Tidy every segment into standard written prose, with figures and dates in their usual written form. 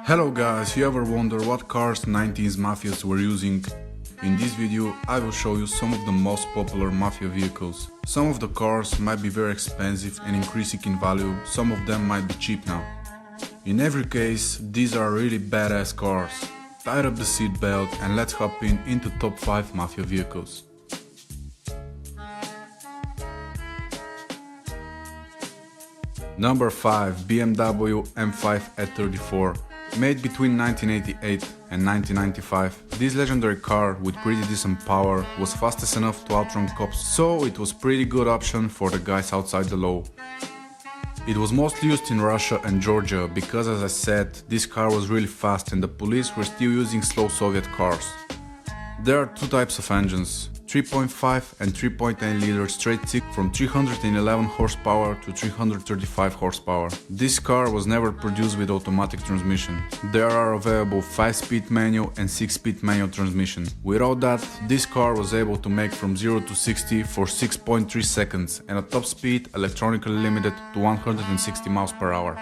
Hello guys, you ever wonder what cars 90s mafias were using? In this video I will show you some of the most popular mafia vehicles. Some of the cars might be very expensive and increasing in value, some of them might be cheap now. In every case, these are really badass cars. Tie up the seat belt and let's hop into top 5 mafia vehicles. Number 5, BMW M5 E34. Made between 1988 and 1995, this legendary car with pretty decent power was fastest enough to outrun cops, so it was pretty good option for the guys outside the law. It was mostly used in Russia and Georgia because, as I said, this car was really fast and the police were still using slow Soviet cars. There are two types of engines, 3.5 and 3.8 liter straight six from 311 horsepower to 335 horsepower. This car was never produced with automatic transmission. There are available 5-speed manual and 6-speed manual transmission. Without that, this car was able to make from 0 to 60 for 6.3 seconds and a top speed electronically limited to 160 miles per hour.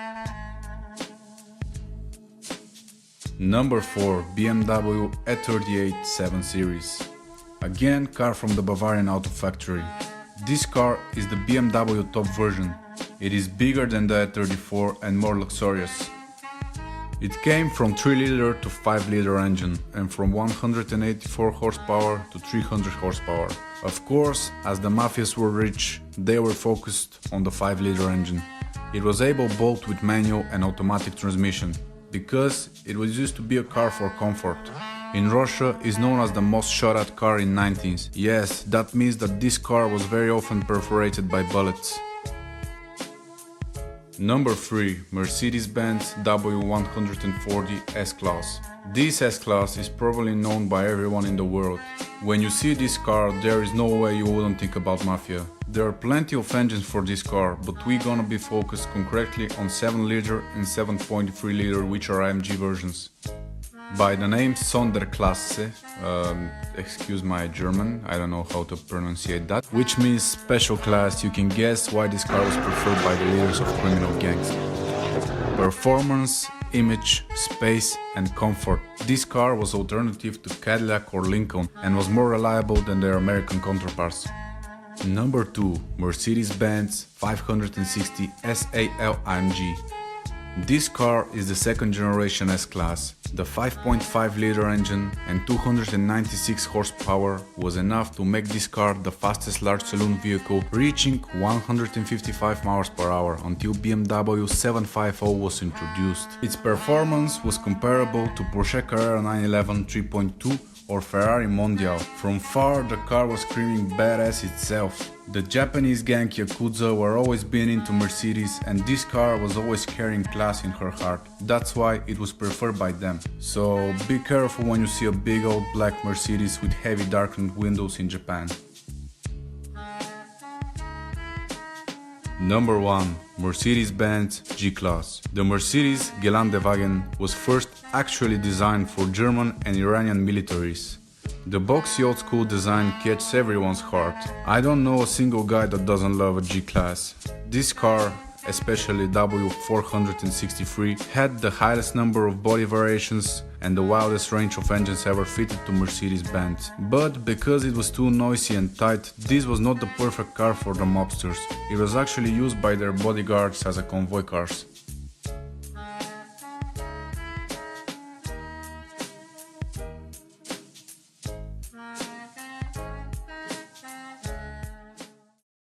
Number 4, BMW E38 7 Series. Again, car from the Bavarian auto factory. This car is the BMW top version. It is bigger than the E34 and more luxurious. It came from 3 liter to 5 liter engine and from 184 horsepower to 300 horsepower. Of course, as the mafias were rich, they were focused on the 5 liter engine. It was able both with manual and automatic transmission, because it was used to be a car for comfort. In Russia, is known as the most shot at car in 90s. Yes, that means that this car was very often perforated by bullets. Number 3, Mercedes-Benz W124 S-Class. This S-Class is probably known by everyone in the world. When you see this car, there is no way you wouldn't think about mafia. There are plenty of engines for this car, but we're gonna be focused concretely on 7 liter and 7.3 liter, which are AMG versions. By the name Sonderklasse, excuse my German, I don't know how to pronounce that, which means special class, you can guess why this car was preferred by the leaders of criminal gangs. Performance, image, space and comfort. This car was alternative to Cadillac or Lincoln and was more reliable than their American counterparts. Number 2, Mercedes-Benz 560 SAL AMG. This car is the second generation S-Class. The 5.5 liter engine and 296 horsepower was enough to make this car the fastest large saloon vehicle, reaching 155 miles per hour until BMW 750 was introduced. Its performance was comparable to Porsche Carrera 911 3.2 or Ferrari Mondial. From far, the car was screaming badass itself. The Japanese gang Yakuza were always been into Mercedes and this car was always carrying class in her heart. That's why it was preferred by them. So be careful when you see a big old black Mercedes with heavy darkened windows in Japan. Number 1, Mercedes-Benz G-Class. The Mercedes Geländewagen was first actually designed for German and Iranian militaries. The boxy old school design catches everyone's heart. I don't know a single guy that doesn't love a G-Class. This car, especially W463, had the highest number of body variations and the wildest range of engines ever fitted to Mercedes-Benz. But because it was too noisy and tight, this was not the perfect car for the mobsters. It was actually used by their bodyguards as a convoy cars.